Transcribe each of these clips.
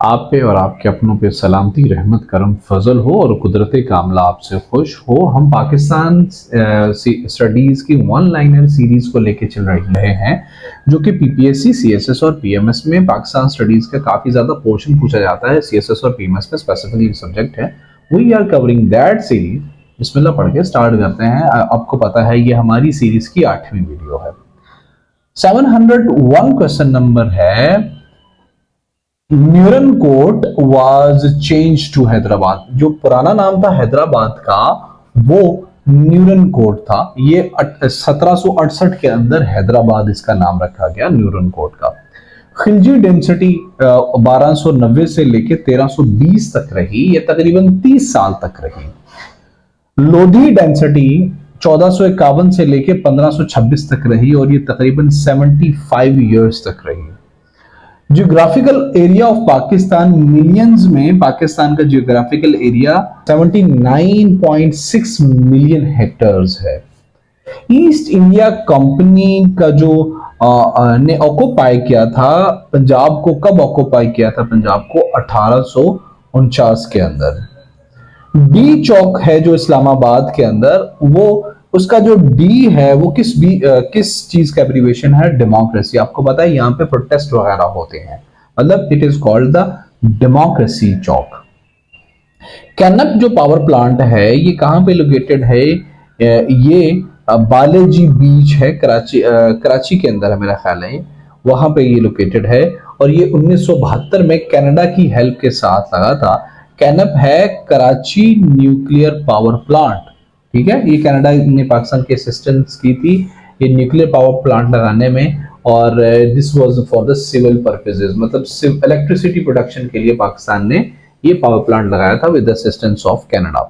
आप पे और आपके अपनों पे सलामती, रहमत, करम, फजल हो और कुदरत कामला आपसे खुश हो। हम पाकिस्तान स्टडीज़ की वन लाइनर सीरीज़ को लेके चल रहे हैं, जो कि पीपीएससी, सीएसएस और पीएमएस में पाकिस्तान स्टडीज़ का काफ़ी ज़्यादा पोर्शन पूछा जाता है। सीएसएस और पीएमएस में स्पेसिफिकली सब्जेक्ट है। We are covering that series. बिस्मिल्लाह पढ़ के स्टार्ट करते हैं। आपको पता है ये हमारी सीरीज़ की 8वीं वीडियो है। 701 क्वेश्चन नंबर है, Neroon Kot was change to Hyderabad. जो पुराना नाम था हैदराबाद का, वो न्यूरन कोट था। ये 1768 के अंदर हैदराबाद इसका नाम रखा गया न्यूरन कोट का। खिलजी डेंसिटी 1290 से लेके 1320 तक रही, ये तकरीबन 30 साल तक रही। लोधी डेंसिटी 1451 से लेके 1526 तक रही और ये तकरीबन 75 ईयर्स तक रही। Geographical area of Pakistan millions में, पाकिस्तान का जियोग्राफिकल एरिया 79.6 मिलियन हेक्टर्स है। ईस्ट इंडिया कंपनी का जो ने ऑक्युपाई किया था पंजाब को, कब ऑक्युपाई किया था पंजाब को? 1849 के अंदर। डी चौक है जो इस्लामाबाद के अंदर, वो उसका जो डी है वो किस चीज का एब्रीविएशन है? डेमोक्रेसी। आपको पता है यहाँ पे प्रोटेस्ट वगैरह होते हैं, मतलब it is called the Democracy Chowk. कैनप जो पावर प्लांट है ये कहाँ पे लोकेटेड है? ये बालाजी बीच है, कराची के अंदर है मेरा ख्याल है, वहां पे ये लोकेटेड है। और ये 1972 में कनाडा की हेल्प के साथ लगा था। कैनप है कराची न्यूक्लियर पावर प्लांट, ठीक है। ये कनाडा ने पाकिस्तान की असिस्टेंस की थी ये न्यूक्लियर पावर प्लांट लगाने में, और this was for the civil purposes, मतलब इलेक्ट्रिसिटी प्रोडक्शन के लिए पाकिस्तान ने ये पावर प्लांट लगाया था with assistance of Canada.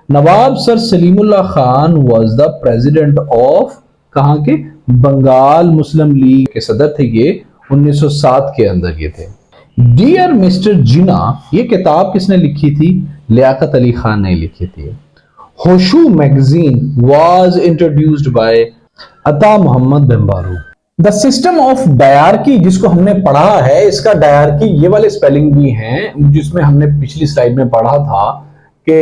Nawab sir Salimullah Khan was the president of, कहां के? बंगाल मुस्लिम लीग के सदर थे ये, 1907 के अंदर ये थे। डियर मिस्टर जिना, ये किताब किसने लिखी थी? लियाकत अली खान ने लिखी थी। होशू magazine was introduced by Ata Mohammad बेम्बारू। द सिस्टम ऑफ डायरकी, जिसको हमने पढ़ा है, इसका डायरकी ये वाले स्पेलिंग भी हैं जिसमें हमने पिछली स्लाइड में पढ़ा था कि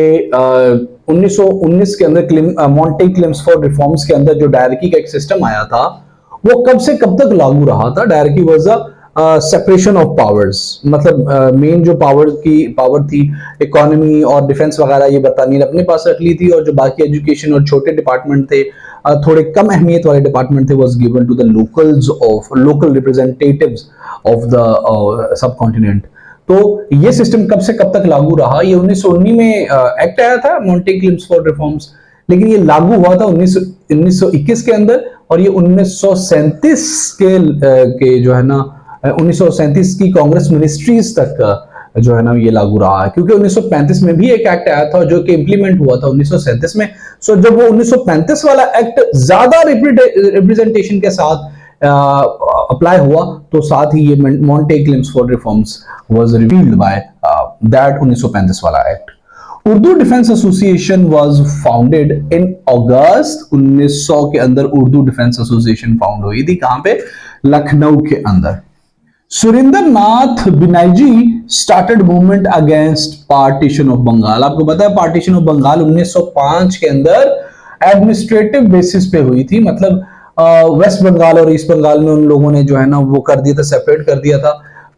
1919 के अंदर मॉन्टे क्लेम्सफोर्ड रिफॉर्म्स के अंदर जो डायरकी का एक सिस्टम आया था, वो कब से कब तक लागू रहा था? Dyarchy was a separation of powers, मतलब मेन जो पावर थी इकोनॉमी और डिफेंस वगैरह ये बरतानिया ने अपने पास रख ली थी, और जो बाकी एजुकेशन और छोटे डिपार्टमेंट थे, थोड़े कम अहमियत वाले डिपार्टमेंट थे, was given to the local representatives of the subcontinent. तो ये सिस्टम कब से कब तक लागू रहा? ये 1919 में एक्ट आया था मॉन्टे क्लेम्सफोर्ड रिफॉर्म्स, लेकिन ये लागू हुआ था 1921 के अंदर, और ये 1937 के जो है ना 1937 की कांग्रेस मिनिस्ट्रीज तक जो है ना ये लागू रहा है, क्योंकि 1935 में भी एक एक्ट आया था जो कि इंप्लीमेंट हुआ था 1937 में। सो जब वो 1935 वाला एक्ट ज्यादा रिप्रेजेंटेशन के साथ अप्लाई हुआ, तो साथ ही ये Montagu Chelmsford reforms was revealed by that 1935 वाला act. Urdu defence association was founded in August 1900 के अंदर। उर्दू डिफेंस एसोसिएशन फाउंड हुई थी कहां पे? लखनऊ के अंदर। Surendra Nath Banerjee started movement against partition of Bengal. आपको पता है पार्टीशन ऑफ बंगाल 1905 के अंदर एडमिनिस्ट्रेटिव बेसिस पे हुई थी, मतलब वेस्ट बंगाल और ईस्ट बंगाल में उन लोगों ने जो है ना वो कर दिया था, सेपरेट कर दिया था।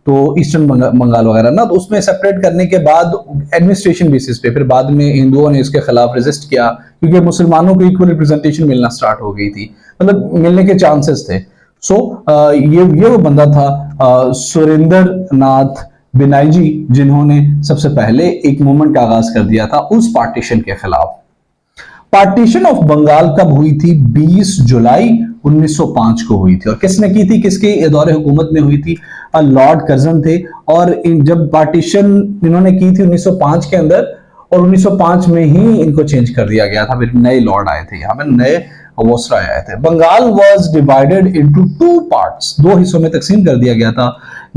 तो ईस्टर्न बंगाल वगैरह ना, तो उसमें सेपरेट करने के बाद एडमिनिस्ट्रेशन बेसिस पे, फिर बाद में हिंदुओं ने इसके खिलाफ रेजिस्ट किया, क्योंकि मुसलमानों को इक्वल रिप्रेजेंटेशन मिलना स्टार्ट हो गई थी, मतलब मिलने के चांसेस थे। सो ये वो बंदा था सुरेंद्र नाथ बिनायजी, जिन्होंने सबसे पहले एक मूवमेंट का आगाज कर दिया था उस पार्टीशन के खिलाफ। पार्टीशन ऑफ बंगाल कब हुई थी? 20 जुलाई 1905 को हुई थी। और किसने की थी, किसके दौरे हुकूमत में हुई थी? लॉर्ड कर्जन थे। और जब पार्टीशन इन्होंने की थी 1905 के अंदर, और 1905 में ही इनको चेंज कर दिया गया था, फिर नए लॉर्ड आए थे, यहाँ पे नए वोसरा आए थे। Bengal was divided into 2 parts, 2 हिस्सों में तकसीम कर दिया गया था,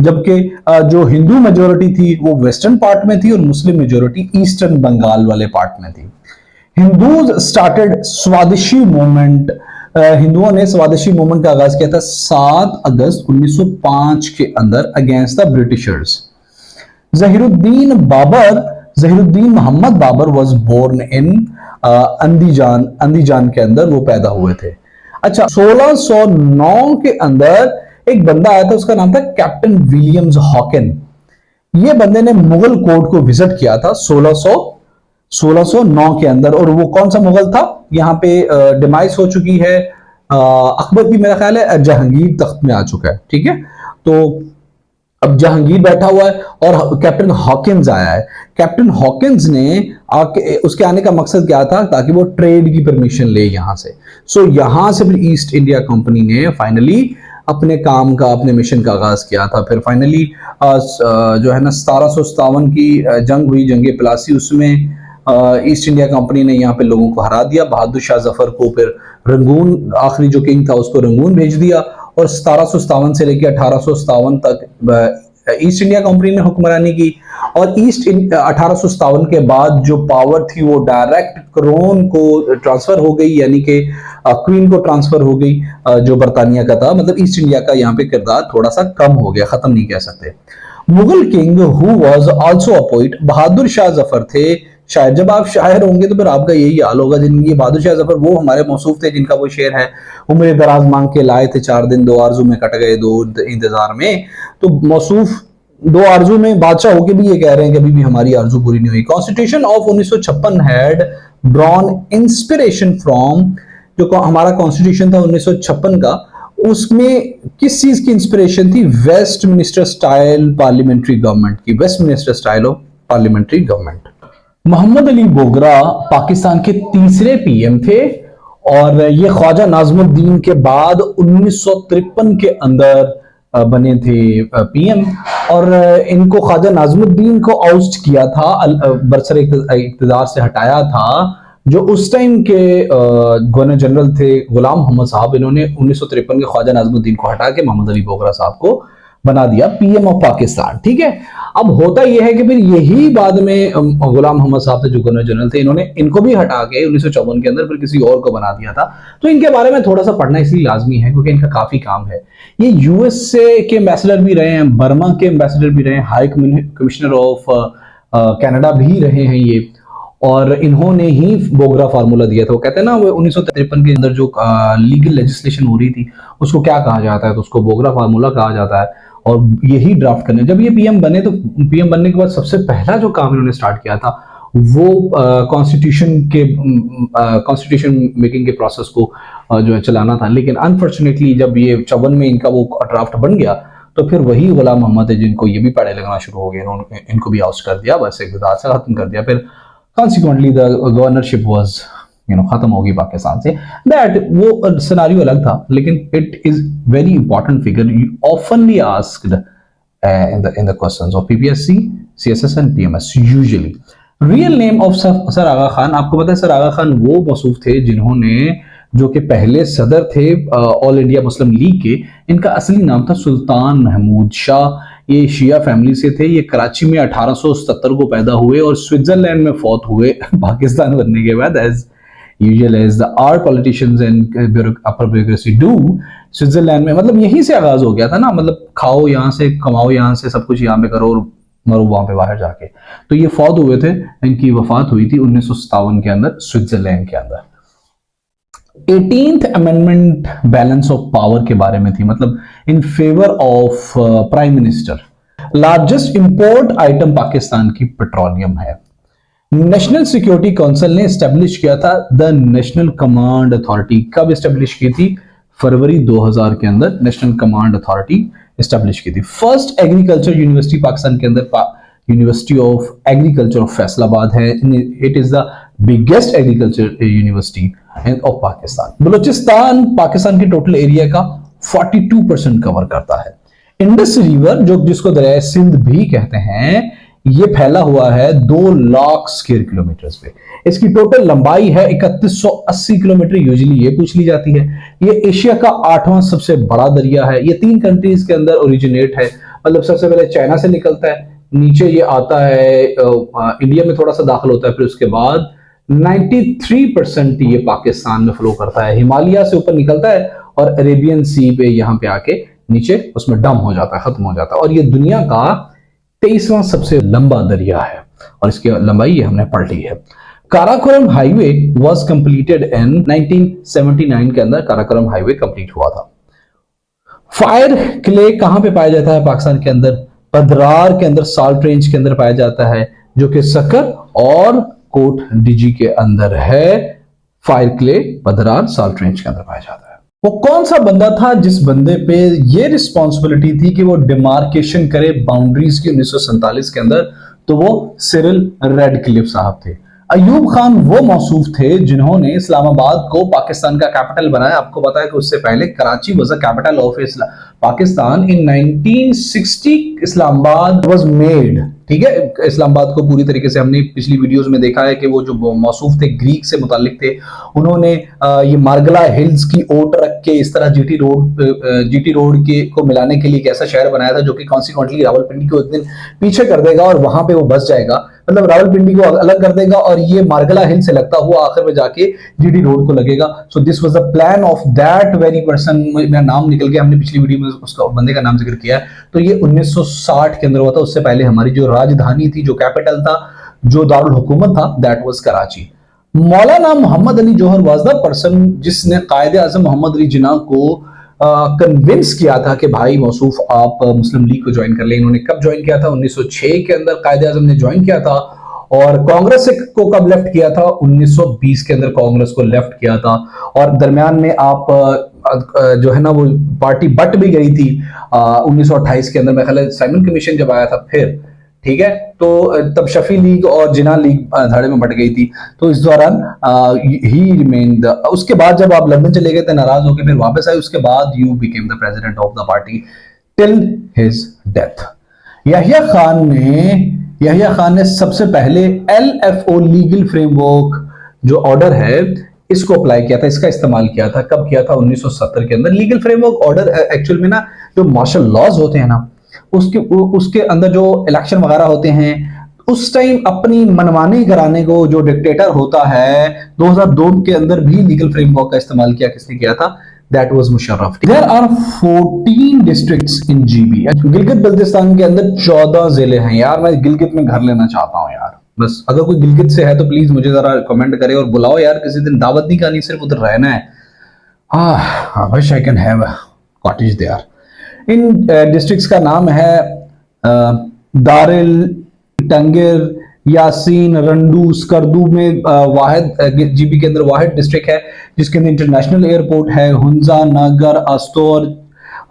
जबकि जो हिंदू मेजोरिटी थी वो वेस्टर्न पार्ट में थी और मुस्लिम मेजोरिटी ईस्टर्न बंगाल वाले पार्ट में थी। हिंदूज स्टार्टेड स्वादेशी मूवमेंट, हिंदुओं ने स्वदेशी मूवमेंट का आगाज किया था 7 अगस्त 1905 के अंदर against the Britishers. Zahiruddin Babur, Zahiruddin Mohammad Babur was born in Andijan के अंदर वो पैदा हुए थे। अच्छा, 1609 के अंदर एक बंदा आया था, उसका नाम था कैप्टन विलियम्स हॉकिन। ये बंदे ने मुगल कोर्ट को विजिट किया था 1609 के अंदर, और वो कौन सा मुगल था, यहाँ पे डिमाइस हो चुकी है अकबर की, मेरा ख्याल है जहांगीर तख्त में आ चुका है, ठीक है। तो अब जहांगीर बैठा हुआ है और कैप्टन हॉकिंस आया है। कैप्टन हॉकिंस ने आके, उसके आने का मकसद क्या था, ताकि वो ट्रेड की परमिशन ले यहां से। सो यहां से फिर ईस्ट इंडिया कंपनी ने फाइनली अपने काम का, अपने मिशन का आगाज किया था। फिर फाइनली जो है ना 1757 की जंग हुई, जंग प्लासी, उसमें ईस्ट इंडिया कंपनी ने यहाँ पे लोगों को हरा दिया। बहादुर शाह जफर को फिर रंगून, आखिरी जो किंग था, उसको रंगून भेज दिया, और 1757 से लेकर 1857 तक ईस्ट इंडिया कंपनी ने हुक्मरानी की। और 1857 के बाद जो पावर थी वो डायरेक्ट क्रोन को ट्रांसफर हो गई, यानी कि क्वीन को ट्रांसफर हो गई, जो बरतानिया का था। मतलब ईस्ट इंडिया का यहाँ पे किरदार थोड़ा सा कम हो गया, खत्म नहीं कह सकते। Mughal king who was also a poet, Bahadur Shah Zafar थे। शायद जब आप शायर होंगे तो फिर आपका यही हाल होगा। जिनकी बहादुर शाह जफर वो हमारे मौसूफ थे, जिनका वो शेर है, उम्र दराज मांग के लाए थे 4 दिन, 2 आरजू में कट गए 2 इंतजार में। तो मौसूफ 2 आरजू में बादशाह होके भी ये कह रहे हैं कि अभी भी हमारी आरजू पूरी नहीं हुई। Constitution of 1956 had drawn inspiration from, जो हमारा कॉन्स्टिट्यूशन था 1956 का, उसमें किस चीज की इंस्पिरेशन थी, वेस्टमिनिस्टर स्टाइल पार्लियामेंट्री गवर्नमेंट की, Westminster style of parliamentary government. Mohammad Ali Bogra Pakistan के तीसरे पीएम थे, और ये ख्वाजा नाज़मुद्दीन के बाद 1953 के अंदर बने थे पीएम। और इनको ख्वाजा नाज़मुद्दीन को आउस्ट किया था, बरसर इक़्तिदार से हटाया था, जो उस टाइम के गवर्नर जनरल थे गुलाम मोहम्मद साहब। इन्होंने 1953 के ख्वाजा नाज़मुद्दीन को हटा के मोहम्मद अली बोगरा साहब को बना दिया पीएम ऑफ पाकिस्तान, ठीक है। अब होता यह है कि फिर यही बाद में गुलाम मोहम्मद साहब थे जो गवर्नर जनरल थे, इन्होंने इनको भी हटा के 1954 के अंदर फिर किसी और को बना दिया था। तो इनके बारे में थोड़ा सा पढ़ना इसलिए लाजमी है क्योंकि इनका काफी काम है। ये यूएसए के एम्बेसडर भी रहे हैं, बर्मा के एम्बेसडर भी रहे हैं, हाई कमिश्नर ऑफ कनाडा भी रहे हैं ये, और इन्होंने ही बोगरा फार्मूला दिया था। वो कहते हैं ना, वो 1953 के अंदर जो लीगल लेजिस्लेशन हो रही थी उसको क्या कहा जाता है, तो उसको बोगरा फार्मूला कहा जाता है। और यही ड्राफ्ट करने, जब ये पीएम बने तो पीएम बनने के बाद सबसे पहला जो काम इन्होंने स्टार्ट किया था वो कॉन्स्टिट्यूशन मेकिंग के प्रोसेस को जो है चलाना था। लेकिन अनफॉर्चुनेटली जब ये 54 में इनका वो ड्राफ्ट बन गया तो फिर वही गुलाम मोहम्मद है जिनको ये भी पढ़े लगना शुरू हो गया, इन्होंने इनको भी आउस्ट कर दिया, बस इक़्तिदार से खत्म कर दिया। फिर कॉन्सिक्वेंटली द गवर्नरशिप वाज खत्म होगी पाकिस्तान से। दैट वो सिनारियो अलग था, लेकिन it is very important figure, oftenly asked in the questions of PPSC, CSS and PMS usually. Real name of sir Aga Khan, आपको पता है सर आगा खान वो मौसूफ थे जिन्होंने, जो कि पहले सदर थे ऑल इंडिया मुस्लिम लीग के। इनका असली नाम था सुल्तान महमूद शाह। ये शिया फैमिली से थे। ये कराची में 1877 को पैदा हुए और स्विट्जरलैंड में फौत हुए पाकिस्तान बनने के बाद, as usual as the are politicians and upper bureaucracy do. Switzerland में, मतलब यहीं से आगाज हो गया था ना, मतलब खाओ यहाँ से, कमाओ यहाँ से, सब कुछ यहाँ पे करो और मरो वहां पे बाहर जाके। तो ये फौत हुए थे, इनकी वफात हुई थी 1957 के अंदर स्विट्जरलैंड के अंदर। 18th amendment balance of power के बारे में थी, मतलब in favour of prime minister. Largest import item Pakistan की पेट्रोलियम है। नेशनल सिक्योरिटी काउंसिल ने स्टैब्लिश किया था द नेशनल कमांड अथॉरिटी। कब स्टैब्लिश की थी? फरवरी 2000 के अंदर नेशनल कमांड अथॉरिटी स्टैब्लिश की थी। फर्स्ट एग्रीकल्चर यूनिवर्सिटी पाकिस्तान के अंदर university of agriculture of Faisalabad है। It is the biggest agriculture university of Pakistan. Balochistan Pakistan के टोटल एरिया का 42% कवर करता है। इंडस रिवर, जो जिसको दरिया सिंध भी कहते हैं, ये फैला हुआ है 2 लाख स्क्वायर किलोमीटर पे। इसकी टोटल लंबाई है 3180 किलोमीटर। यूजुअली ये पूछ ली जाती है। ये एशिया का 8वां सबसे बड़ा दरिया है। ये 3 कंट्रीज के अंदर ओरिजिनेट है, मतलब सबसे पहले चाइना से निकलता है, नीचे ये आता है इंडिया में थोड़ा सा दाखिल होता है, फिर उसके बाद 93% ये पाकिस्तान में फ्लो करता है। हिमालय से ऊपर निकलता है और अरेबियन सी पे यहाँ पे आके नीचे उसमें डम हो जाता है, खत्म हो जाता है। और ये दुनिया का 23वां सबसे लंबा दरिया है और इसकी लंबाई ये हमने पढ़ ली है। Karakoram highway was completed in 1979 के अंदर काराकोरम हाईवे कंप्लीट हुआ था। फायर क्ले कहां पे पाया जाता है पाकिस्तान के अंदर? पदरार के अंदर, साल्ट रेंज के अंदर पाया जाता है, जो कि सक्कर और कोट डीजी के अंदर है। फायर क्ले पदरार साल्ट रेंज के अंदर पाया जाता है। वो कौन सा बंदा था जिस बंदे पे ये रिस्पॉन्सिबिलिटी थी कि वो डिमार्केशन करे बाउंड्रीज की 1947 के अंदर? तो वो सिरिल रेडक्लिफ साहब थे। अयूब खान वो मौसूफ थे जिन्होंने इस्लामाबाद को पाकिस्तान का कैपिटल बनाया। आपको पता है कि उससे पहले Karachi was the capital of Pakistan. In 1960 Islamabad was made. ठीक है, इस्लामाबाद को पूरी तरीके से हमने पिछली वीडियोस में देखा है कि वो जो मौसूफ थे ग्रीक से मुतालिक थे, उन्होंने ये मार्गला हिल्स की ओट रख के इस तरह जीटी रोड के को मिलाने के लिए एक ऐसा शहर बनाया था जो कि कॉन्सिक्वेंटली रावलपिंडी को एक दिन पीछे कर देगा और वहां पे वो बस जाएगा, मतलब रावलपिंडी को अलग कर देगा और ये मार्गला हिल से लगता हुआ आखिर में जाके जीटी रोड को लगेगा। So this was the plan of that very person. मेरा नाम निकल गया, हमने पिछली वीडियो में उसका बंदे का नाम जिक्र किया है। तो ये 1960 के अंदर हुआ था। उससे पहले हमारी जो राजधानी थी, जो कैपिटल था, जो दारुल हुकूमत था, that was Karachi. Maulana Mohammad Ali Johar was the person जिसने कायदे आजम मोहम्मद अली जिन्ना को कन्विंस किया था कि भाई मौसूफ आप मुस्लिम लीग को ज्वाइन कर लें। इन्होंने कब ज्वाइन किया था? 1906 के अंदर कायदे आजम ने ज्वाइन किया था। और कांग्रेस को कब लेफ्ट किया था? 1920 के अंदर कांग्रेस को लेफ्ट किया था। और दरमियान में आप जो है ना वो पार्टी बट भी गई थी 1928 के अंदर। मेरे ख्याल साइमन कमीशन जब आया था फिर, ठीक है, तो तब शफी लीग और जिना लीग धड़े में बट गई थी। तो इस दौरान ही रिमेन्ड। उसके बाद जब आप लंदन चले गए थे नाराज होकर, फिर वापस आए, उसके बाद you became the president of the party till his death. Yahya Khan ने सबसे पहले LFO लीगल फ्रेमवर्क जो ऑर्डर है इसको अप्लाई किया था, इसका इस्तेमाल किया था। कब किया था? 1970 के अंदर। लीगल फ्रेमवर्क ऑर्डर एक्चुअल में ना जो मार्शल लॉज होते हैं ना, उसके अंदर जो इलेक्शन वगैरह होते हैं, उस टाइम अपनी मनमानी कराने को जो डिक्टेटर होता है, 2002 के अंदर भी लीगल फ्रेमवर्क का इस्तेमाल किया। किसने किया था? That was Musharraf. There are 14 districts in GB। Gilgit Baltistan के अंदर 14 जिले हैं। यार मैं गिलगित में घर लेना चाहता हूँ यार। बस अगर कोई गिलगित से है तो प्लीज मुझे जरा कमेंट करे और बुलाओ यार, किसी दिन दावत नहीं करनी, सिर्फ उधर रहना है। I wish I can have a cottage there. इन डिस्ट्रिक्ट्स का नाम है दारिल, टंगिर, यासीन, रंडू, स्कर्दू में वाहिद GB के अंदर वाहिद डिस्ट्रिक्ट है जिसके अंदर इंटरनेशनल एयरपोर्ट है। हुंजा, नागर, आस्तोर,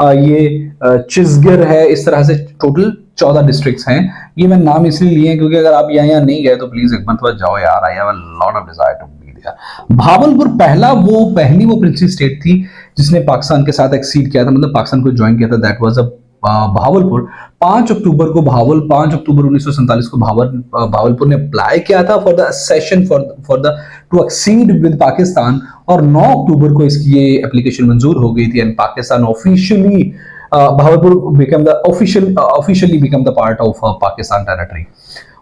ये चिजगिर है। इस तरह से टोटल 14 डिस्ट्रिक्ट्स हैं। ये मैं नाम इसलिए लिए क्योंकि अगर आप यहाँ नहीं गए तो प्लीज एक मरतबा जाओ यार। I have a lot of desire to be there. Bahawalpur पहली वो प्रिंसली स्टेट थी जिसने पाकिस्तान के साथ एक्सीड किया था, मतलब पाकिस्तान को ज्वाइन किया था। That was a Bahawalpur. 5 अक्टूबर 1947 को भावलपुर ने अप्लाई किया था for the session for the two exceed with Pakistan, और 9 अक्टूबर को इसकी ये एप्लीकेशन मंजूर हो गई थी and Pakistan officially Bahawalpur officially become the part of Pakistan territory.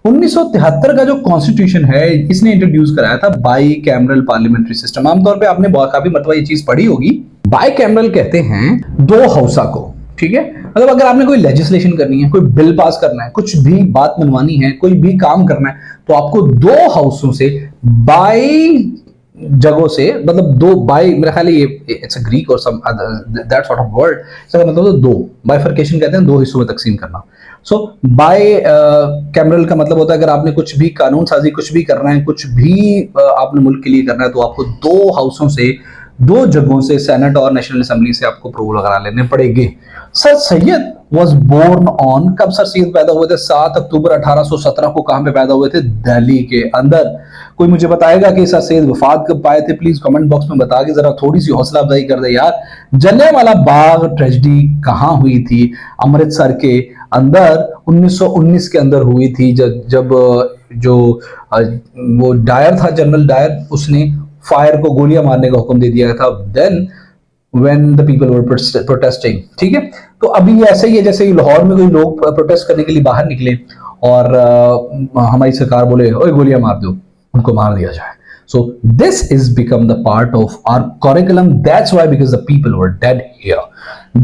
1973 का जो कॉन्स्टिट्यूशन है इसने इंट्रोड्यूस कराया था बाई कैमरल पार्लियामेंट्री सिस्टम। आमतौर पे आपने काफी मतलब ये चीज पढ़ी होगी। बाई कैमरल कहते हैं दो हाउसा को, ठीक है, मतलब अगर आपने कोई लेजिस्लेशन करनी है, कोई बिल पास करना है, कुछ भी बात मनवानी है, कोई भी काम करना है, तो आपको दो हाउसों से बाई जगहों से, मतलब दो बाई, मेरा ख्याल है ये इट्स अ ग्रीक और सम दैट सॉर्ट ऑफ वर्ड, इसका मतलब तो दो बाइफर्केशन कहते हैं, दो हिस्सों में तकसीम करना। सो बाय कैमरल का मतलब होता है अगर आपने कुछ भी कानून साजी कुछ भी करना है, कुछ भी आपने मुल्क के लिए करना है, तो आपको दो हाउसों से, दो जगहों से, सेनेट और नेशनल असेंबली से आपको अप्रूवल वगैरह लेने पड़ेंगे। Sir Syed was born on, कब सर सैयद पैदा हुए थे? 7 अक्टूबर 1817 को। कहां पे पैदा हुए थे? दिल्ली के अंदर। कोई मुझे बताएगा कि सर सैयद वफात कब पाए थे? प्लीज कमेंट बॉक्स में बता के जरा थोड़ी सी हौसला अफजाई कर दे यार। जलियांवाला बाग ट्रेजेडी कहां हुई थी? अमृतसर के अंदर 1919 के अंदर हुई थी, जब जो वो डायर था, जनरल डायर, उसने फायर को गोलियां मारने का हुक्म दे दिया था। Then when the people were protesting, ठीक है। तो अभी ये ऐसे ही है जैसे लाहौर में कोई लोग प्रोटेस्ट करने के लिए बाहर निकले और हमारी सरकार बोले ओए गोलियां मार दो, उनको मार दिया जाए। So this is become the part of our curriculum. That's why, because the people were dead here.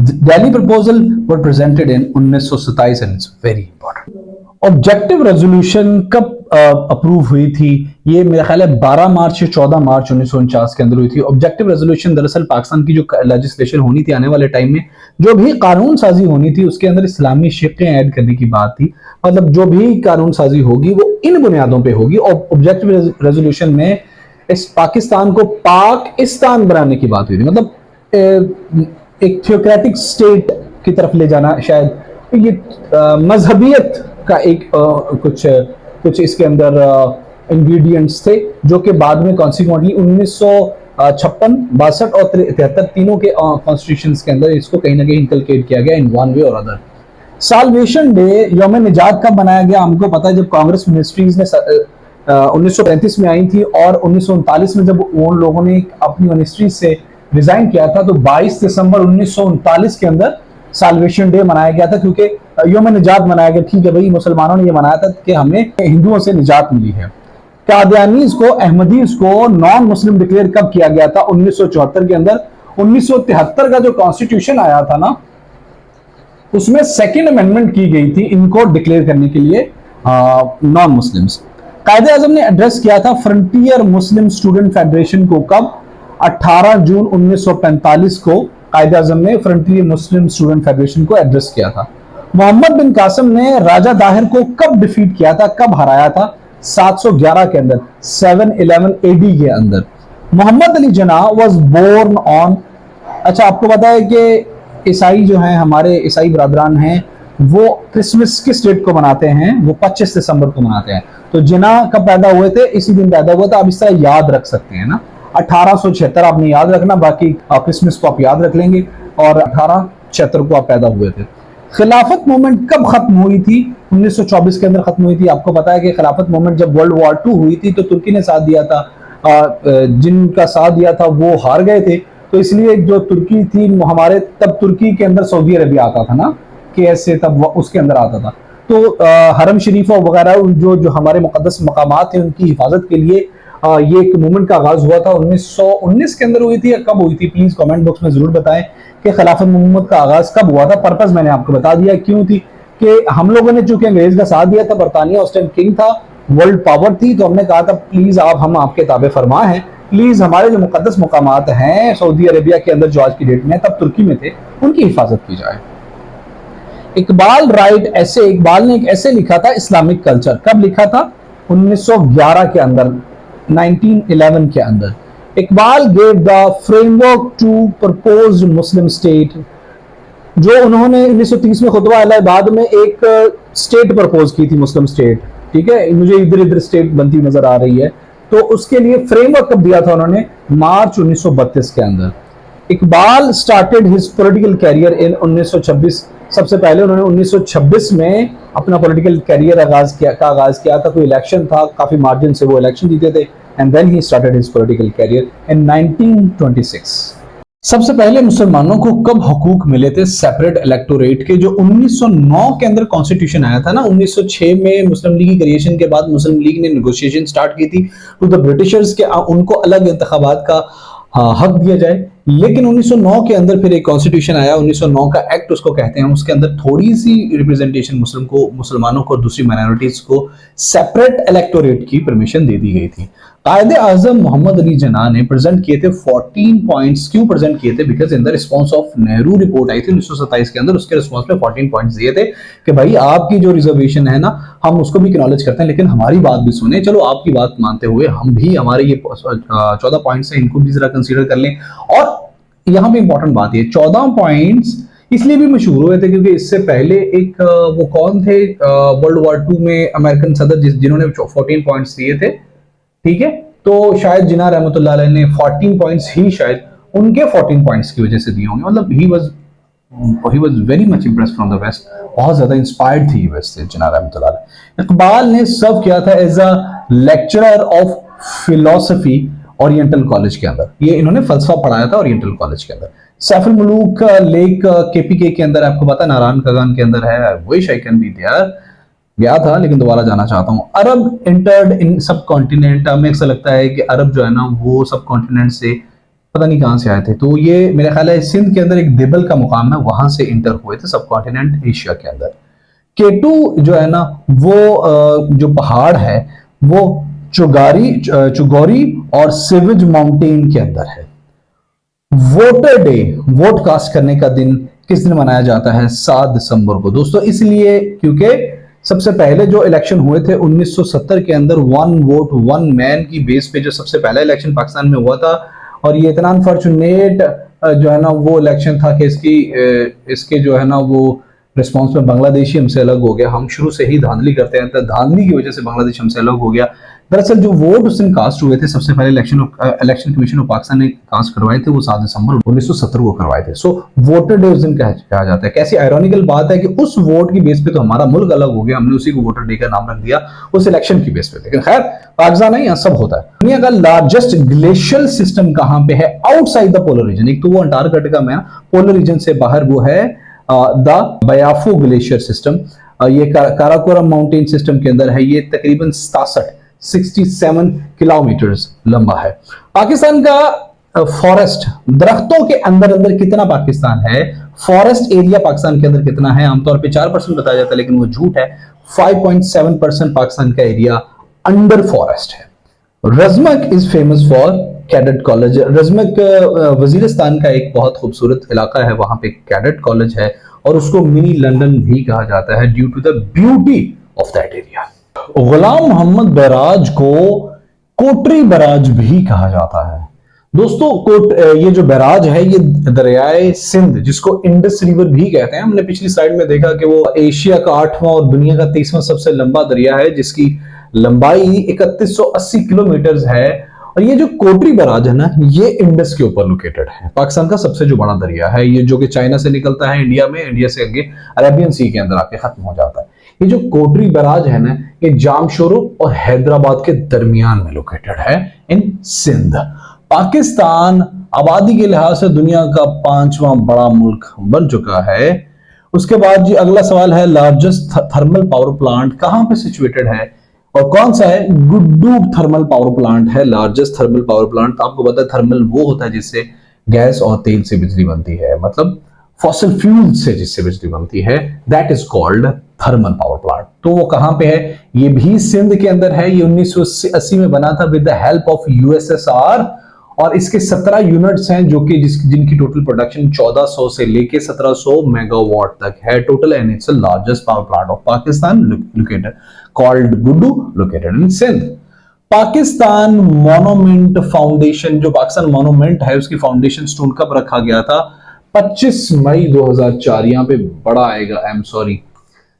The Delhi proposal were presented in 1927 and it's very important. Objective resolution कब अप्रूव हुई थी? ये मेरा ख्याल है 12 मार्च या 14 मार्च 1949 के अंदर हुई थी। ऑब्जेक्टिव रेजोल्यूशन दरअसल पाकिस्तान की जो लेजिस्लेशन होनी थी आने वाले टाइम में, जो भी कानून साजी होनी थी, उसके अंदर इस्लामी शिक्कें ऐड करने की बात थी। मतलब जो भी कानून साजी होगी वो इन बुनियादों पे होगी। और ऑब्जेक्टिव रेजोल्यूशन में इस पाकिस्तान को पाकिस्तान बनाने की बात हुई थी। मतलब एक थियोक्रेटिक स्टेट की तरफ ले जाना, शायद ये मजहबियत का एक कुछ कुछ इसके अंदर इंग्रेडिएंट्स थे, जो कि बाद में कॉन्सिक्वेंटली 1956, 62 और 73 तीनों के कॉन्स्टिट्यूशन के अंदर इसको कहीं ना कहीं इंकलकेट किया गया इन वन वे और अदर। साल्वेशन डे, यौम निजात, कब मनाया गया? हमको पता है, जब कांग्रेस मिनिस्ट्रीज ने 1935 में आई थी और 1939 में जब उन लोगों ने अपनी मिनिस्ट्री से रिजाइन किया था, तो 22 दिसंबर 1939 के अंदर साल्वेशन डे मनाया गया था, क्योंकि यौम निजात मनाया गया। ठीक है भाई, मुसलमानों ने यह मनाया था कि हमें हिंदुओं से निजात मिली है। कादियानीज को, अहमदीज को नॉन मुस्लिम डिक्लेयर कब किया गया था? 1974 के अंदर। 1973 का जो कॉन्स्टिट्यूशन आया था ना, उसमें सेकेंड अमेंडमेंट की गई थी इनको डिक्लेयर करने के लिए नॉन मुस्लिम्स। कायदे आजम ने एड्रेस किया था फ्रंटियर मुस्लिम स्टूडेंट फेडरेशन को कब? 18 जून 1945 को कायदे आजम ने फ्रंटियर मुस्लिम स्टूडेंट फेडरेशन को एड्रेस किया था। मोहम्मद बिन कासिम ने राजा दाहिर को कब डिफीट किया था, कब हराया था? 711 के अंदर, 711 एडी के अंदर। मोहम्मद अली जना वॉज बोर्न ऑन, अच्छा आपको पता है कि ईसाई जो हैं, हमारे ईसाई बरादरान हैं, वो क्रिसमस किस डेट को मनाते हैं? वो 25 दिसंबर को मनाते हैं। तो जिना कब पैदा हुए थे? इसी दिन पैदा हुआ था। आप इस तरह याद रख सकते हैं ना, 1876 आपने याद रखना, बाकी क्रिसमस को आप याद रख लेंगे, और 1876 को आप पैदा हुए थे। खिलाफत मूवमेंट कब खत्म हुई थी? 1924 के अंदर खत्म हुई थी। आपको पता है कि खिलाफत मूवमेंट जब वर्ल्ड वॉर 2 हुई थी तो तुर्की ने साथ दिया था, जिनका साथ दिया था वो हार गए थे, तो इसलिए जो तुर्की थी हमारे, तब तुर्की के अंदर सऊदी अरबिया आता था ना, कि ऐसे तब उसके अंदर आता था। तो हरम शरीफ वगैरह जो हमारे मुकद्दस मकामात हैं, उनकी हिफाजत के लिए ये एक मूवमेंट का आगाज हुआ था। 1919 के अंदर हुई थी या कब हुई थी? प्लीज कमेंट बॉक्स में जरूर बताएं कि खिलाफत मूवमेंट का आगाज कब हुआ था। पर्पस मैंने आपको बता दिया क्यों थी, कि हम लोगों ने चूंकि अंग्रेज का साथ दिया था, बरतानिया उस टाइम किंग था, वर्ल्ड पावर थी, तो हमने कहा था प्लीज हम आपके ताबे फरमा हैं, प्लीज हमारे जो मुकद्दस मकामात हैं सऊदी अरेबिया के अंदर, जो आज की डेट में, तब तुर्की में थे, उनकी हिफाजत की जाए। इकबाल राइट ऐसे, इकबाल ने एक ऐसे लिखा था इस्लामिक कल्चर, कब लिखा था? 1911 के अंदर, 1911 के अंदर। Iqbal gave the framework to proposed Muslim state, जो उन्होंने 1930 में खुतबा अल-बाद में एक स्टेट प्रपोज की थी, मुस्लिम स्टेट। ठीक है, मुझे इधर इधर स्टेट बनती नजर आ रही है, तो उसके लिए फ्रेमवर्क कब दिया था उन्होंने? मार्च 1932 के अंदर। Iqbal started his political career in 1926, सबसे पहले उन्होंने 1926 में अपना पॉलिटिकल कैरियर आगाज किया था। कोई इलेक्शन था, काफी मार्जिन से वो इलेक्शन जीते थे, and then he started his political career in 1926। सबसे पहले मुसलमानों को कब हकूक मिले थे सेपरेट इलेक्टोरेट के? जो 1909 के अंदर कॉन्स्टिट्यूशन आया था ना, 1906 में मुस्लिम लीग की क्रिएशन के बाद मुस्लिम लीग ने नेगोशिएशन स्टार्ट की थी टू द ब्रिटिशर्स के उनको अलग इंतखाबात का हक दिया जाए। लेकिन 1909 के अंदर फिर एक कॉन्स्टिट्यूशन आया, 1909 का एक्ट उसको कहते हैं, उसके अंदर थोड़ी सी रिप्रेजेंटेशन मुसलमानों को और दूसरी माइनॉरिटीज को सेपरेट इलेक्टोरेट की परमिशन दे दी गई थी। कायदे आजम मोहम्मद अली जना ने प्रेजेंट किए थे 14 पॉइंट्स। क्यों प्रेजेंट किए थे? Because in the response of Nehru report आई थी 1927 के अंदर, उसके रिस्पॉन्स में 14 पॉइंट्स दिए थे कि भाई आपकी जो रिजर्वेशन है ना, हम उसको भी एक्नॉलेज करते हैं, लेकिन हमारी बात भी सुने, चलो आपकी बात मानते हुए हम भी हमारे ये 14 पॉइंट्स हैं, इनको भी जरा कंसीडर कर लें। और यहाँ पे इंपॉर्टेंट बात है, 14 पॉइंट्स इसलिए भी मशहूर हुए थे क्योंकि इससे पहले एक वो कौन थे वर्ल्ड वॉर 2 में अमेरिकन सदर जिन्होंने 14 पॉइंट्स दिए थे, ठीक है, तो शायद जिन्ना रहमतुल्लाह अलैह ने 14 पॉइंट्स ही शायद उनके 14 पॉइंट्स की वजह से दिए होंगे। मतलब he was very much impressed from the west, बहुत ज्यादा इंस्पायर्ड थी वेस्ट से जिन्ना रहमतुल्लाह अलैह। इकबाल ने सर्व किया था as a lecturer of philosophy oriental college के अंदर, ये इन्होंने फलसफा पढ़ाया था ओरिएंटल कॉलेज के अंदर। सैफुल मुलूक लेक केपीके के अंदर, आपको पता नारायण खगान के अंदर है, वही शाइकन भी यार गया था लेकिन दोबारा जाना चाहता हूँ। अरब इंटर्ड इन सब कॉन्टिनेंट, हमें ऐसा लगता है कि अरब जो है ना वो सब कॉन्टिनेंट से पता नहीं कहां से आए थे, तो ये मेरे ख्याल है सिंध के अंदर एक दिबल का मुकाम है, वहां से इंटर हुए थे सब कॉन्टिनेंट एशिया के अंदर। K2 जो है ना वो जो पहाड़ है वो चुगौरी और सिविज माउंटेन के अंदर है। वोटर डे, वोट कास्ट करने का दिन किस दिन मनाया जाता है? 7 दिसंबर को दोस्तों। इसलिए क्योंकि सबसे पहले जो इलेक्शन हुए थे 1970 के अंदर वन वोट वन मैन की बेस पे जो सबसे पहला इलेक्शन पाकिस्तान में हुआ था, और ये इतना अनफॉर्चुनेट जो है ना वो इलेक्शन था कि इसके जो है ना वो रिस्पॉन्स में बांग्लादेशी हमसे अलग हो गया। हम शुरू से ही धांधली करते हैं, तो धांधली की वजह से बांग्लादेश हमसे अलग हो गया। दरअसल जो वोट उस दिन कास्ट हुए थे, सबसे पहले इलेक्शन कमीशन ऑफ पाकिस्तान ने कास्ट करवाए थे, वो 7 दिसंबर 1970 को करवाए थे। सो वोटर डे उस दिन कहा जाता है। कैसी आयरॉनिकल बात है कि उस वोट की बेस पे तो हमारा मुल्क अलग हो गया, हमने उसी को वोटर डे का नाम रख दिया उस इलेक्शन की बेस पे। लेकिन खैर पाकिस्तान है, यहाँ सब होता है। दुनिया का लार्जेस्ट ग्लेशियल सिस्टम कहां पे है आउटसाइड द पोलर रीजन? एक तो वो अंटार्कटिका में, पोलर रीजन से बाहर वो है द बयाफो ग्लेशियर सिस्टम। ये काराकोरम माउंटेन सिस्टम के अंदर है। ये तकरीबन 67 किलोमीटर लंबा है। पाकिस्तान का फॉरेस्ट, दरख्तों के अंदर अंदर कितना पाकिस्तान है? फॉरेस्ट एरिया पाकिस्तान के अंदर कितना है? आमतौर पे 4% बताया जाता है, लेकिन वो झूठ है। 5.7% पाकिस्तान का एरिया अंडर फॉरेस्ट है। Razmak is famous for cadet college. Razmak Waziristan का एक बहुत खूबसूरत इलाका है, वहां पे कैडेट कॉलेज है और उसको मिनी लंदन भी कहा जाता है due to the beauty of that area. Ghulam Mohammad barrage को कोटरी बैराज भी कहा जाता है। दोस्तों ये जो बैराज है ये दरियाए सिंध, जिसको इंडस रिवर भी कहते हैं, हमने पिछली स्लाइड में देखा कि वो एशिया का 8वां और दुनिया का 30वां सबसे लंबा दरिया है, जिसकी लंबाई 3180 किलोमीटर है। और ये जो कोटरी बैराज है ना, ये इंडस के ऊपर लोकेटेड है। पाकिस्तान का सबसे जो बड़ा दरिया है ये, जो कि चाइना से निकलता है इंडिया में, इंडिया से आगे अरेबियन सी के अंदर आके खत्म हो जाता है। ये जो कोटरी बैराज है ना, ये जामशोरो और हैदराबाद के दरमियान में लोकेटेड है इन सिंध। पाकिस्तान आबादी के लिहाज से दुनिया का 5वां बड़ा मुल्क बन चुका है। उसके बाद जी अगला सवाल है, लार्जेस्ट थर्मल पावर प्लांट कहां पे सिचुएटेड है और कौन सा है? गुड्डू थर्मल पावर प्लांट है लार्जेस्ट थर्मल पावर प्लांट। तो आपको पता है थर्मल वो होता है जिससे गैस और तेल से बिजली बनती है, मतलब फॉसिल फ्यूल से जिससे बिजली बनती है, that is called thermal power plant. तो वो कहां पे है? ये भी सिंध के अंदर है। ये 1980 में बना था with the help of USSR, और इसके 17 यूनिट्स हैं जो कि जिनकी टोटल प्रोडक्शन 1400 से लेके 1700 मेगावाट तक है total, and it's the largest power plant of Pakistan located called Guddu, located in Sindh. Pakistan monument foundation, जो पाकिस्तान मॉन्यूमेंट है उसकी फाउंडेशन स्टोन कब रखा गया था? 25 मई 2004। यहां पे बड़ा आएगा, I am sorry.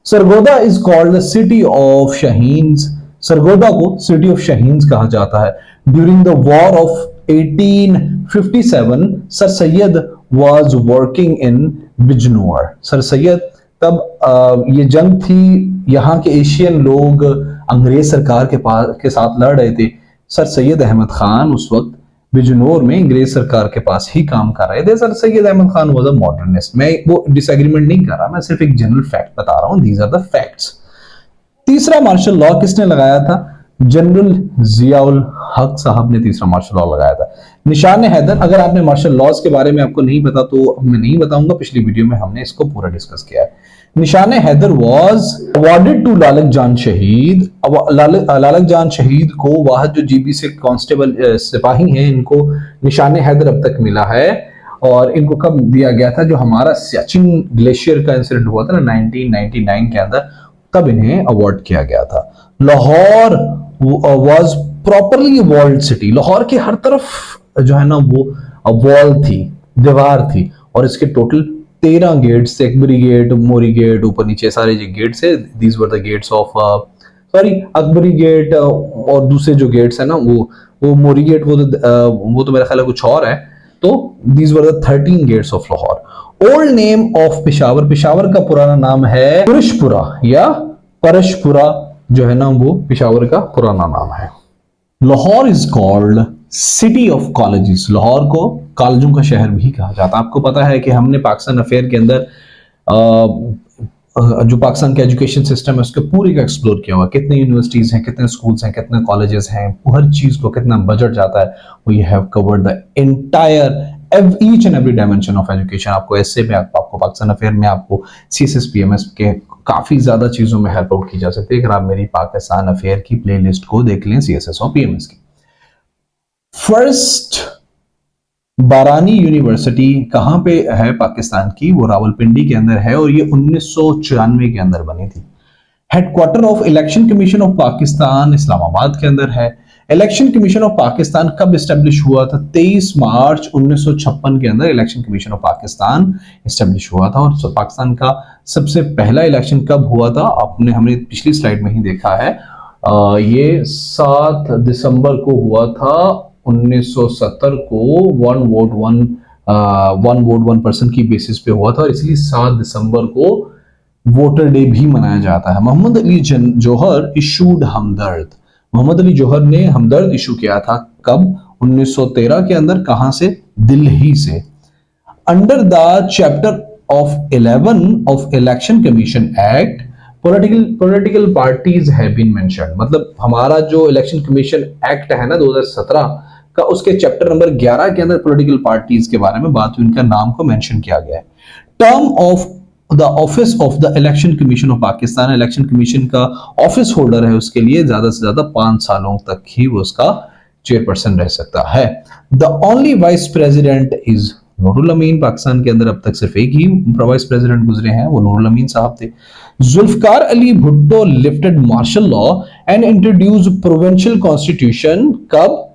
Sargodha is called the city of Shaheens. Sargodha को सिटी ऑफ शहीन्स कहा जाता है। During the war of 1857 sir Syed was working in Bijnor. Sir Syed तब ये जंग थी, यहाँ के एशियन लोग अंग्रेज सरकार के साथ लड़ रहे थे। सर सैयद अहमद खान उस वक्त बिजनौर में अंग्रेज सरकार के पास ही काम कर रहे थे। Sir Syed Ahmad Khan was a modernist. मैं वो डिसएग्रीमेंट नहीं कर रहा, मैं सिर्फ एक जनरल फैक्ट बता रहा हूं, दीज आर द फैक्ट्स। तीसरा मार्शल लॉ किसने लगाया था? जनरल जियाउल हक साहब ने तीसरा मार्शल लॉ लगाया था। निशान हैदर, अगर आपने मार्शल लॉज के बारे में आपको नहीं पता तो मैं नहीं बताऊंगा, पिछली वीडियो में हमने इसको पूरा डिस्कस किया है। निशान हैदर वाज अवॉर्डेड टू लालक जान शहीद। लालक जान शहीद को वाहद जो जीबी से कांस्टेबल सिपाही हैं, इनको निशान हैदर अब तक मिला है। और इनको कब दिया गया था? जो हमारा सियाचिन ग्लेशियर का इंसिडेंट हुआ था ना 1999 के अंदर, तब इन्हें अवार्ड किया गया था। Lahore was properly walled city. Lahore के हर तरफ जो है ना वो वॉल थी, दीवार थी, और इसके टोटल 13 गेट्स थे। अकबरी गेट, मोरी गेट, ऊपर नीचे सारे जो गेट्स है, these were the gates of Akbari gate. और दूसरे जो गेट्स है ना वो मोरी गेट, वो तो मेरा ख्याल है कुछ और है। तो these were the 13 gates of Lahore. Old name of Peshawar, Peshawar का पुराना नाम है पुरशपुरा या परशपुरा, जो है ना वो पेशावर का पुराना नाम है। Lahore is called city of colleges. Lahore को कॉलेजों का शहर भी कहा जाता है। आपको पता है कि हमने पाकिस्तान अफेयर के अंदर जो पाकिस्तान का एजुकेशन सिस्टम है उसके पूरे का एक्सप्लोर किया हुआ, कितने यूनिवर्सिटीज हैं, कितने स्कूल्स हैं, कितने कॉलेजेस हैं, हर चीज को कितना बजट जाता है, we have covered the entire each and every dimension of education. आपको ऐसे में आपको पाकिस्तान अफेयर में आपको CSS PMS के काफी ज्यादा चीजों में हेल्प आउट की जा सकती है अगर आप मेरी पाकिस्तान अफेयर की प्लेलिस्ट को देख लें CSS और PMS की। फर्स्ट बारानी यूनिवर्सिटी कहां पे है पाकिस्तान की? वो रावलपिंडी के अंदर है और ये 1994 के अंदर बनी थी। Headquarter of election commission of Pakistan Islamabad के अंदर है। इलेक्शन कमीशन ऑफ पाकिस्तान कब स्टैब्लिश हुआ था? 23 मार्च 1956 के अंदर election commission of Pakistan establish हुआ था। और पाकिस्तान का सबसे पहला इलेक्शन कब हुआ था? हमने पिछली स्लाइड में ही देखा है। ये 7 दिसंबर को हुआ था 1970 को। वन वोट वन पर्सन की बेसिस पे हुआ था और इसलिए 7 दिसंबर को वोटर डे भी मनाया जाता है। मोहम्मद अली जौहर इशूड हमदर्द। मोहम्मद अली जौहर ने हमदर्द इशू किया था कब? 1913 के अंदर। कहां से? दिल्ली से। Under the chapter of 11 of election commission act political parties have been mentioned. मतलब हमारा जो इलेक्शन कमीशन एक्ट है ना 2017 का, उसके चैप्टर नंबर 11 के अंदर पॉलिटिकल पार्टीज के बारे में बात हुई, उनका नाम को मेंशन किया गया है। Term of the office of the election commission of Pakistan, election commission का ऑफिस होल्डर है, उसके लिए ज्यादा से ज्यादा 5 सालों तक ही वो उसका चेयरपर्सन रह सकता है। The only vice president is Nurul Amin. Pakistan के अंदर अब तक सिर्फ एक ही वाइस प्रेसिडेंट गुजरे हैं, वो नूरुल अमीन साहब थे। Zulfikar Ali Bhutto lifted martial law and introduce provincial constitution कब?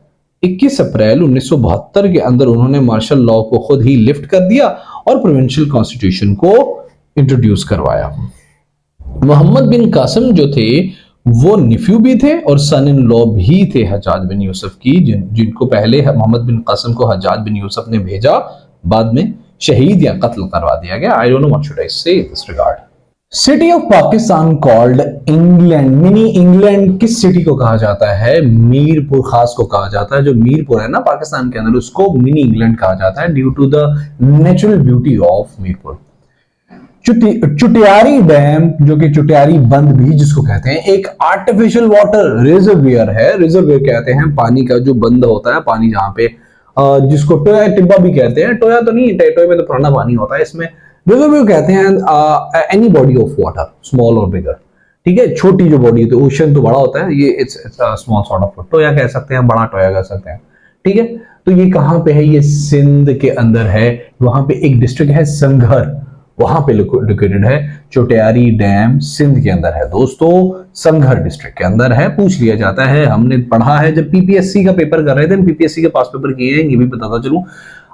21 अप्रैल 1972 के अंदर उन्होंने मार्शल लॉ को खुद ही लिफ्ट कर दिया और प्रोविंशियल कॉन्स्टिट्यूशन को इंट्रोड्यूस करवाया। मोहम्मद बिन कासिम जो थे वो निफ्यू भी थे और सन इन लॉ भी थे हज्जाज बिन यूसुफ की, जिनको पहले मोहम्मद बिन कासिम को हज्जाज बिन यूसुफ ने भेजा, बाद में शहीद या कत्ल करवा दिया गया। I don't know what should I say in this regard. City of Pakistan called England. Mini England किस सिटी को कहा जाता है? मीरपुर खास को कहा जाता है। जो मीरपुर है ना पाकिस्तान के अंदर, उसको मिनी इंग्लैंड कहा जाता है due to the natural beauty of Mirpur. Chotiari dam, जो कि चुटियारी बंद भी जिसको कहते हैं, एक आर्टिफिशियल वाटर रिजर्वियर है। रिजर्वियर कहते हैं पानी का जो बंद होता है, पानी जहां पे जिसको टोया टिब्बा भी कहते हैं। टोया तो नहीं, टोया में तो पुराना पानी होता है, इसमें रिजर्वियर कहते हैं any body of water, small और बिगर। ठीक है, छोटी जो बॉडी होती है, ओशन तो बड़ा होता है, ये it's small sort of Toya कह सकते हैं, बड़ा टोया कह सकते हैं। ठीक है, तो ये कहां पे है? ये सिंध के अंदर है। वहां पे एक डिस्ट्रिक्ट है संघर, वहां पे लोकेटेड है। चोटियारी डैम सिंध के अंदर है दोस्तों, संघर डिस्ट्रिक्ट के अंदर है। पूछ लिया जाता है, हमने पढ़ा है जब PPSC का पेपर कर रहे थे, PPSC के पास पेपर किए हैं, ये भी बताता चलूं।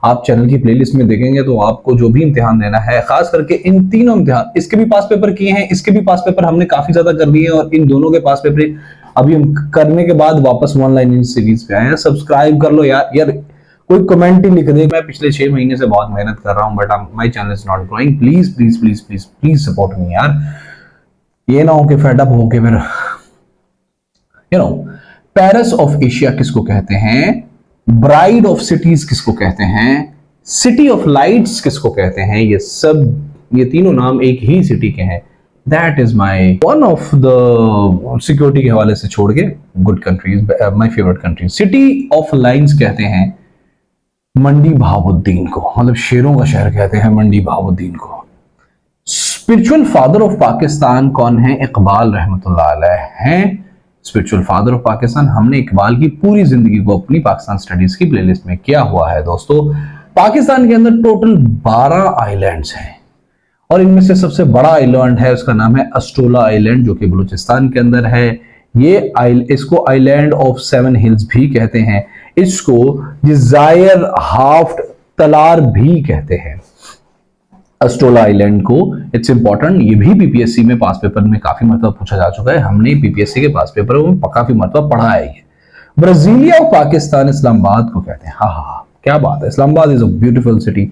आप चैनल की प्लेलिस्ट में देखेंगे तो आपको जो भी इम्तिहान देना है, खास करके इन तीनों इम्तिहान, इसके भी पास पेपर किए हैं, इसके भी पास पेपर हमने काफी ज्यादा कर दिए हैं, और इन दोनों के पास पेपर अभी हम करने के बाद वापस वन लाइन इन सीरीज पे आए हैं। सब्सक्राइब कर लो यार कोई कमेंट ही लिख दे। मैं पिछले 6 महीने से बहुत मेहनत कर रहा हूं, but my channel is not growing. Please please please please please support me यार। ये ना हो कि फेड अप हो के फिर पेरिस ऑफ एशिया किसको कहते हैं? ब्राइड ऑफ सिटीज किसको कहते हैं? सिटी ऑफ लाइट्स किसको कहते हैं? ये तीनों नाम एक ही सिटी के हैं। That is my one of the security के हवाले से छोड़ के good countries, my favourite countries. City of lines कहते हैं मंडी बहाउद्दीन को, मतलब शेरों का शहर कहते हैं मंडी बहाउद्दीन को। स्पिरिचुअल फादर ऑफ पाकिस्तान कौन है? इकबाल रहमतुल्लाह अलैह हैं स्पिरिचुअल फादर ऑफ पाकिस्तान। हमने इकबाल की पूरी जिंदगी को अपनी पाकिस्तान स्टडीज की प्लेलिस्ट में किया हुआ है दोस्तों। पाकिस्तान के अंदर टोटल 12 आइलैंड्स हैं और इनमें से सबसे बड़ा आइलैंड है, उसका नाम है अस्टोला आइलैंड, जो कि बलूचिस्तान के अंदर है। इसको आइलैंड ऑफ 7 हिल्स भी कहते हैं। इसको डिजायर हाफ्ट तलार भी कहते हैं अस्टोला आइलैंड को। इट्स इंपॉर्टेंट, ये भी PPSC में पास पेपर में काफी मरतबा पूछा जा चुका है। हमने PPSC के पास पेपर में काफी मरतबा पढ़ा है ये। ब्राजीलिया ऑफ पाकिस्तान इस्लामाबाद को कहते हैं। हाँ, क्या बात है, Islamabad is a beautiful city.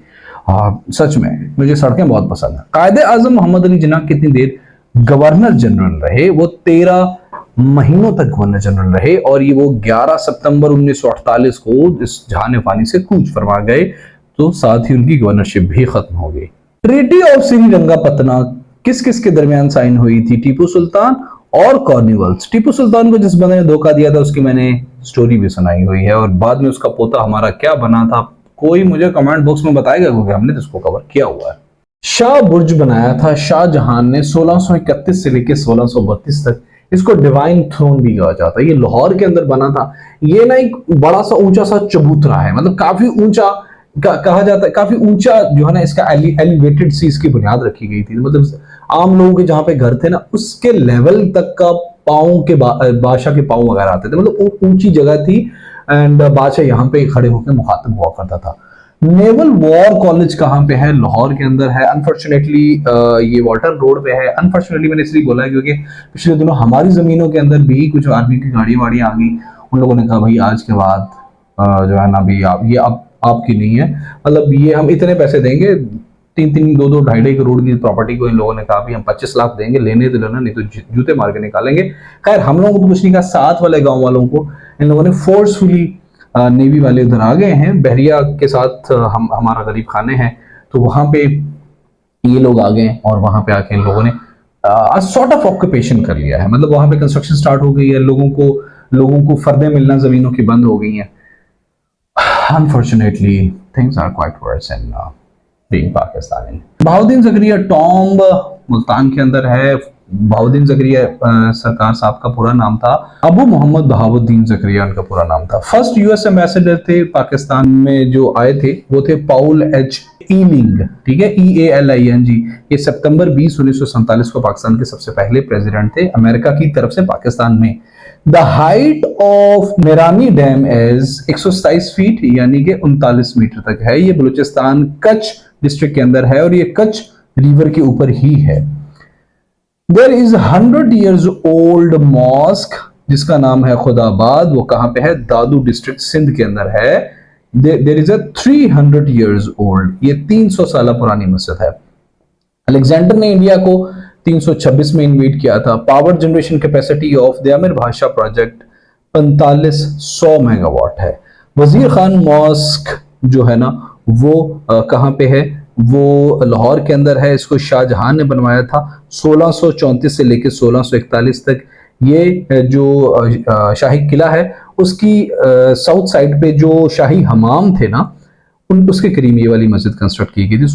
सच में मुझे सड़कें बहुत पसंद है। कायदे आजम मोहम्मद अली जिन्ना कितनी देर गवर्नर जनरल रहे? वो 13 महीनों तक गवर्नर जनरल रहे और ये वो 11 सितंबर 1948 को इस जहान फानी से कूच फरमा गए, तो साथ ही उनकी गवर्नरशिप भी खत्म हो गई। ट्रीटी ऑफ श्रीरंगापत्तनम किस किस के दरमियान साइन हुई थी? टीपू सुल्तान और कॉर्नवालिस। टीपू सुल्तान को जिस बंदे ने धोखा दिया था उसकी मैंने स्टोरी भी सुनाई हुई है, और बाद में उसका पोता हमारा क्या बना था कोई मुझे कमेंट बॉक्स में बताएगा, क्योंकि हमने तो इसको कवर किया हुआ है। शाह बुर्ज बनाया था शाहजहां ने 1631 से लेकर 1632 तक। इसको डिवाइन थ्रोन भी कहा जाता है। ये लाहौर के अंदर बना था। ये ना एक बड़ा सा ऊंचा सा चबूतरा है, मतलब काफी ऊंचा कहा जाता है, काफी ऊंचा जो है ना, इसका एलिवेटेड सी इसकी बुनियाद रखी गई थी। मतलब आम लोगों के जहां पे घर थे ना, उसके लेवल तक का पाँव के बादशाह के पाँव वगैरह आते थे, मतलब ऊंची जगह थी। एंड बादशाह यहाँ पे खड़े होकर मुखातिब हुआ करता था। नेवल वॉर कॉलेज कहाँ पे है? लाहौर के अंदर है। अनफॉर्चुनेटली ये वाटर रोड पे है। अनफॉर्चुनेटली मैंने इसलिए बोला है क्योंकि पिछले दिनों हमारी जमीनों के अंदर भी कुछ आर्मी की गाड़ी वाड़ी आ गई। उन लोगों ने कहा भाई आज के बाद जो है ना, भी आप ये अब आपकी नहीं है, मतलब ये हम इतने पैसे देंगे, 3-3, 2-2, 2.5 करोड़ की प्रॉपर्टी को इन लोगों ने कहा भी हम 25 लाख देंगे, लेने तो लेना, नहीं तो जूते मार के निकालेंगे। खैर हम लोगों को तो कुछ नहीं कहा, साथ वाले गांव वालों को इन लोगों ने फोर्सफुली, नेवी वाले उधर आ गए हैं, बहरिया के साथ हम हमारा गरीब खाने हैं, तो वहां पे ये लोग आ गए और वहां पे आके इन लोगों ने सॉर्ट ऑफ ऑक्यूपेशन कर लिया है। मतलब वहां पे कंस्ट्रक्शन स्टार्ट हो गई है, लोगों को फर्दे मिलना जमीनों की बंद हो गई हैं। Unfortunately, things are quite worse in being Pakistani. Bahauddin Zakaria tomb Multan के अंदर है। बहाउद्दीन ज़करिया सरकार साहब का पूरा नाम था अबू मोहम्मद बहाउद्दीन ज़करिया, उनका पूरा नाम था। फर्स्ट यूएस एम्बेसडर थे पाकिस्तान में जो आए थे, वो थे पाउल एच ईलिंग, ठीक है, EALING। ये सितंबर 20, 1947 को पाकिस्तान के सबसे पहले प्रेसिडेंट थे अमेरिका की तरफ से पाकिस्तान में। The height of Mirani dam is 127 feet, यानी कि 39 मीटर तक है। ये बलूचिस्तान कच्छ डिस्ट्रिक्ट के अंदर है और ये कच्छ रिवर के ऊपर ही है। There is 100 years old mosque जिसका नाम है खुदाबाद। वो कहां पे है? दादू डिस्ट्रिक्ट सिंध के अंदर है। देयर इज 300 years ओल्ड, ये 300 साल पुरानी मस्जिद है। अलेक्जेंडर ने इंडिया को 326 में इन्वेट किया था। Power generation capacity of the अमीर भाषा प्रोजेक्ट 4500 मेगावाट है। वजीर खान मॉस्क जो है ना, वो कहां पे है? वो लाहौर के अंदर है। इसको शाहजहां ने बनवाया था 1634 से लेकर 1641 तक। ये जो शाही किला है, उसकी साउथ साइड पे जो शाही हमाम थे ना, उसके करीब ये वाली मस्जिद कंस्ट्रक्ट की गई थी।